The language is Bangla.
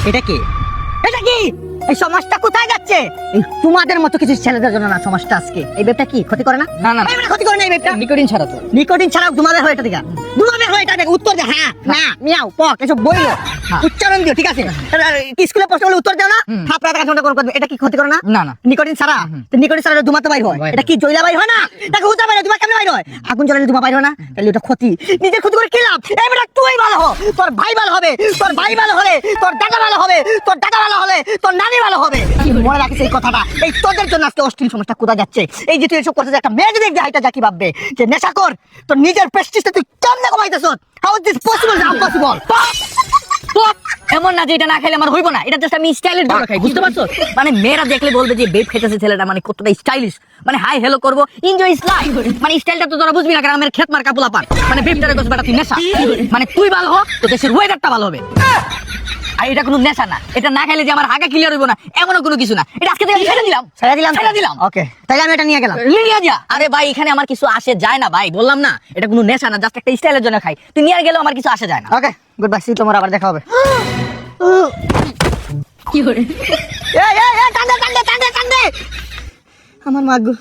এটা কি? এটা কি? এই সমাজটা কোথায় যাচ্ছে? এই তোমাদের মতো কিছু ছেলেদের জন্য না সমাজটা আজকে। এই বেবটা কি ক্ষতি করে না? না না এই বেবটা ক্ষতি করে না এই বেবটা। নিকোটিন ছাড়া তো। নিকোটিন ছাড়াও তোমাদের হয় এটা দিকা। তোমাদের হয় এটা দেখ উত্তর দে হ্যাঁ না মিয়াও পক এসব বইলো। উচ্চারণ দিও ঠিক আছে। কি স্কুলে প্রশ্ন করলে উত্তর দাও না? থাপড়া টাকা ঝন্ডা করবে। এটা কি ক্ষতি করে না? না না নিকোটিন ছাড়া। তো নিকোটিন ছাড়া ধুমাতে বাইর হয়। এটা কি জয়লা বাইর হয় না? এটা হুতা বাইর হয়। ধুমা কেমনে বাইর হয়? আগুন জ্বালালে ধুমা বাইর হয় না? তাহলে ওটা ক্ষতি। নিজের ক্ষতি করে কি লাভ? এই বেটা তুই ভালো হ। তোর ভাই ভালো হবে। তোর ভাই ভালো হলে তোর দাদা ভালো হবে। তোর দাদা ভালো হলে তোর নানি ভালো হবে। মনে রাখিস এই কথাটা। এই তোদের জন্য আজকে অশ্লীল সমাজটা কোথায় যাচ্ছে? এই যে তুই এসব করছিস একটা মেয়ে যদি দেখবে হাইটা যা কি ভাববে যে নেশা কর তোর নিজের প্রেস্টিজটা তুই কেমনে কমাইতেছ? How is this possible? Impossible. এমন না যে এটা না খেলে আমার হইব না, এটা জাস্ট আমি স্টাইলের জন্য খাই, বুঝতে পারছো? মানে মেয়েরা দেখলে বলবে যে বেব খেতেছে ছেলেটা, মানে কতটা স্টাইলিশ, মানে হাই হ্যালো করবো, এনজয় ইস লাইফ। মানে স্টাইলটা তো তোরা বুঝবি না, গ্রামের খেত মার্কা পোলা পান। মানে বেবটারে দোষ বেটা তুই নেশা, মানে তুই ভালো হ তো দেশের ওয়েদারটা ভালো হবে। আর এটা কোনো নেশা না, এটা না খাইলে যে আমার হাগা ক্লিয়ার হইব না এমনও কোনো কিছু না। এটা আজকে থেকে আমি ছেড়ে দিলাম, ছেড়ে দিলাম। ওকে তাহলে আমি এটা নিয়ে গেলাম। নিয়ে যা। আরে ভাই এখানে আমার কিছু আসে যায় না ভাই, বললাম না এটা কোনো নেশা না, জাস্ট একটা স্টাইলের জন্য খাই। তুই নিয়ে গেলেও আমার কিছু আসে যায় না। ওকে গুড বাই, সি তোমার আবার দেখা হবে। কি করে এই এই এই কান্দে কান্দে কান্দে কান্দে আমার মাগো।